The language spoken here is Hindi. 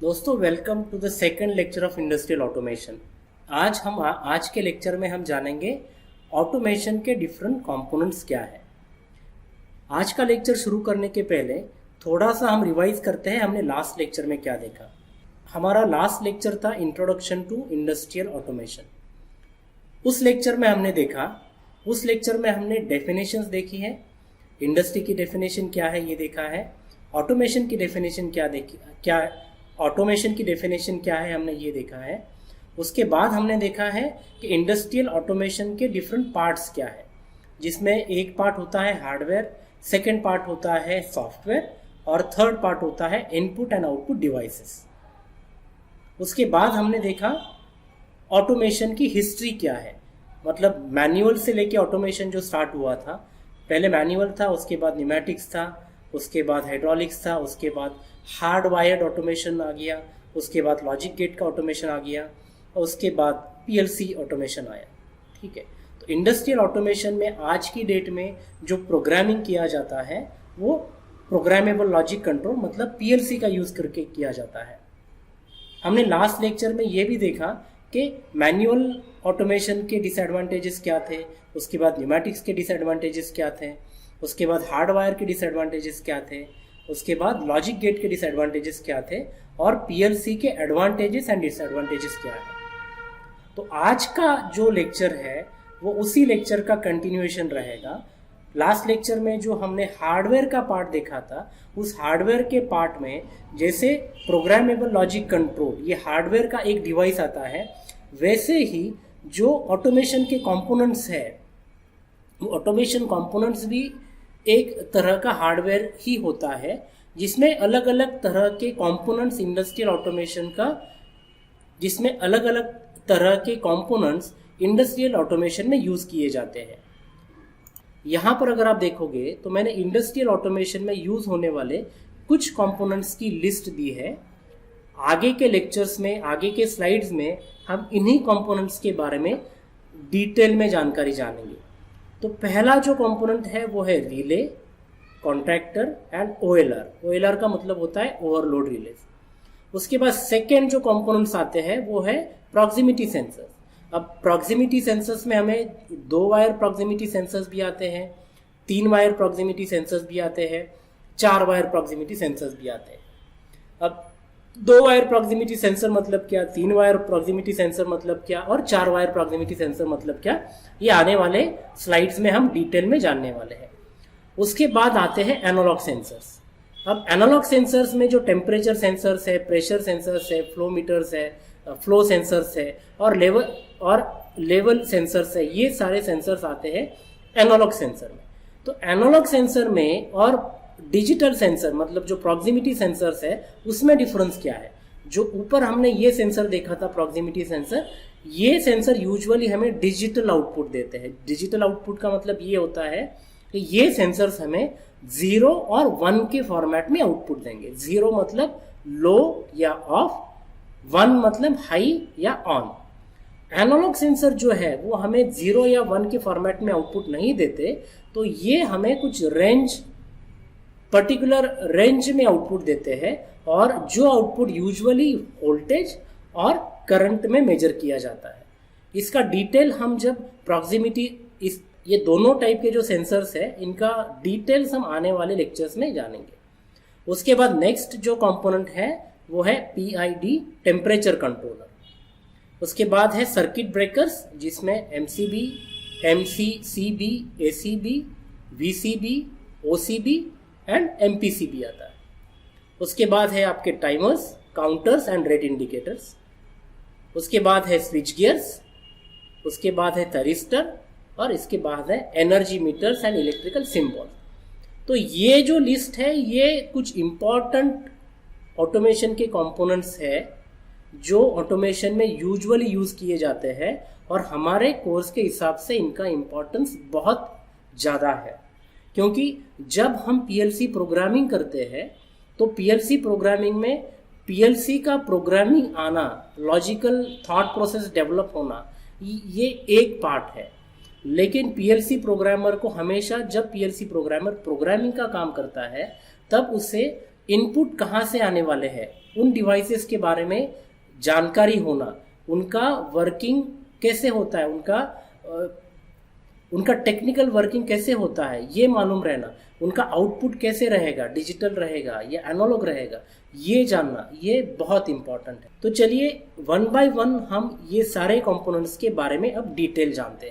दोस्तों welcome to the second lecture of industrial automation. आज के लेक्चर में हम जानेंगे ऑटोमेशन के डिफरेंट कंपोनेंट्स क्या है। आज का लेक्चर शुरू करने के पहले थोड़ा सा हम रिवाइज करते हैं हमने लास्ट लेक्चर में क्या देखा। हमारा लास्ट लेक्चर था इंट्रोडक्शन टू इंडस्ट्रियल ऑटोमेशन। उस लेक्चर में हमने डेफिनेशंस देखी है, इंडस्ट्री की डेफिनेशन क्या है ये देखा है, ऑटोमेशन की डेफिनेशन क्या है हमने ये देखा है। उसके बाद हमने देखा है कि इंडस्ट्रियल ऑटोमेशन के डिफरेंट पार्ट्स क्या है, जिसमें एक पार्ट होता है हार्डवेयर, सेकेंड पार्ट होता है सॉफ्टवेयर और थर्ड पार्ट होता है इनपुट एंड आउटपुट डिवाइसेस। उसके बाद हमने देखा ऑटोमेशन की हिस्ट्री क्या है, मतलब मैनुअल से लेके ऑटोमेशन जो स्टार्ट हुआ था, पहले मैनुअल था, उसके बाद न्यूमेटिक्स था, उसके बाद हाइड्रोलिक्स था, उसके बाद हार्ड वायर्ड ऑटोमेशन आ गया, उसके बाद लॉजिक गेट का ऑटोमेशन आ गया और उसके बाद पीएलसी ऑटोमेशन आया। ठीक है, तो इंडस्ट्रियल ऑटोमेशन में आज की डेट में जो प्रोग्रामिंग किया जाता है वो प्रोग्रामेबल लॉजिक कंट्रोल मतलब पीएलसी का यूज़ करके किया जाता है। हमने लास्ट लेक्चर में ये भी देखा कि मैनुअल ऑटोमेशन के डिसएडवांटेजेस क्या थे, उसके बाद न्यूमेटिक्स के डिसएडवांटेजेस क्या थे, उसके बाद हार्डवायर के डिसएडवांटेजेस क्या थे, उसके बाद लॉजिक गेट के डिसएडवांटेजेस क्या थे और पीएलसी के एडवांटेजेस एंड डिसएडवांटेजेस क्या है। तो आज का जो लेक्चर है वो उसी लेक्चर का कंटिन्यूएशन रहेगा। लास्ट लेक्चर में जो हमने हार्डवेयर का पार्ट देखा था, उस हार्डवेयर के पार्ट में जैसे प्रोग्रामेबल लॉजिक कंट्रोल ये हार्डवेयर का एक डिवाइस आता है, वैसे ही जो ऑटोमेशन के कंपोनेंट्स है वो ऑटोमेशन कंपोनेंट्स भी एक तरह का हार्डवेयर ही होता है, जिसमें अलग अलग तरह के कंपोनेंट्स इंडस्ट्रियल ऑटोमेशन का जिसमें अलग अलग तरह के कंपोनेंट्स इंडस्ट्रियल ऑटोमेशन में यूज़ किए जाते हैं। यहाँ पर अगर आप देखोगे तो मैंने इंडस्ट्रियल ऑटोमेशन में यूज़ होने वाले कुछ कंपोनेंट्स की लिस्ट दी है। आगे के लेक्चर्स में, आगे के स्लाइड्स में हम इन्हीं कंपोनेंट्स के बारे में डिटेल में जानकारी जानेंगे। तो पहला जो कंपोनेंट है वो है रिले, कॉन्ट्रैक्टर एंड ओएलआर। ओएलआर का मतलब होता है ओवरलोड रिले। उसके बाद सेकेंड जो कंपोनेंट्स आते हैं वो है प्रॉक्सिमिटी सेंसर। अब प्रॉक्सिमिटी सेंसर्स में हमें 2 वायर प्रॉक्सिमिटी सेंसर्स भी आते हैं, 3 वायर प्रॉक्सिमिटी सेंसर्स भी आते हैं, 4 वायर प्रॉक्सिमिटी सेंसर्स भी आते हैं। अब 2 वायर प्रॉक्सिमिटी सेंसर मतलब क्या, 3 वायर प्रॉक्सिमिटी सेंसर मतलब क्या और 4 वायर प्रॉक्सिमिटी सेंसर मतलब क्या, ये आने वाले स्लाइड्स में हम डिटेल में जानने वाले हैं। उसके बाद आते हैं एनालॉग सेंसर्स। अब एनालॉग सेंसर्स में जो टेम्परेचर सेंसर्स है, प्रेशर सेंसर्स है, फ्लो मीटर्स है, फ्लो सेंसर्स है और लेवल सेंसर्स है, ये सारे सेंसर्स आते हैं एनालॉग सेंसर में। तो एनालॉग सेंसर में और डिजिटल सेंसर मतलब जो प्रॉक्सिमिटी सेंसर्स है उसमें डिफरेंस क्या है। जो ऊपर हमने ये सेंसर देखा था प्रॉक्सिमिटी सेंसर, ये सेंसर यूजुअली हमें डिजिटल आउटपुट देते हैं। डिजिटल आउटपुट का मतलब ये होता है कि ये सेंसर्स हमें 0 और 1 के फॉर्मेट में आउटपुट देंगे। 0 मतलब लो या ऑफ, 1 मतलब हाई या ऑन। एनालॉग सेंसर जो है वो हमें 0 या 1 के फॉर्मेट में आउटपुट नहीं देते, तो ये हमें कुछ पर्टिकुलर रेंज में आउटपुट देते हैं और जो आउटपुट यूजुअली वोल्टेज और करंट में मेजर किया जाता है। इसका डिटेल हम जब प्रॉक्सिमिटी ये दोनों टाइप के जो सेंसर्स है इनका डिटेल्स हम आने वाले लेक्चर्स में जानेंगे। उसके बाद नेक्स्ट जो कंपोनेंट है वो है पीआईडी, टेम्परेचर कंट्रोलर। उसके बाद है सर्किट ब्रेकर्स, जिसमें MCB, MCCB, ACB, VCB, OCB and MPCB आता है। उसके बाद है आपके timers, counters and rate indicators. उसके बाद है स्विच गियर्स, उसके बाद है थरिस्टर और इसके बाद है energy metres and electrical symbol. तो ये जो लिस्ट है ये कुछ इंपॉर्टेंट ऑटोमेशन के कंपोनेंट्स है जो ऑटोमेशन में यूजुअली यूज किए जाते हैं और हमारे कोर्स के हिसाब से इनका इंपॉर्टेंस बहुत ज़्यादा है। क्योंकि जब हम पीएलसी प्रोग्रामिंग करते हैं तो पीएलसी प्रोग्रामिंग में पीएलसी का प्रोग्रामिंग आना, लॉजिकल थॉट प्रोसेस डेवलप होना, ये एक पार्ट है। लेकिन पीएलसी प्रोग्रामर को हमेशा, जब पीएलसी प्रोग्रामर प्रोग्रामिंग का काम करता है तब उसे इनपुट कहाँ से आने वाले हैं, उन डिवाइसेस के बारे में जानकारी होना, उनका वर्किंग कैसे होता है, उनका टेक्निकल वर्किंग कैसे होता है ये मालूम रहना, उनका आउटपुट कैसे रहेगा, डिजिटल रहेगा या एनालॉग रहेगा, ये जानना, ये बहुत इंपॉर्टेंट है। तो चलिए वन बाय वन हम ये सारे कंपोनेंट्स के बारे में अब डिटेल जानते हैं।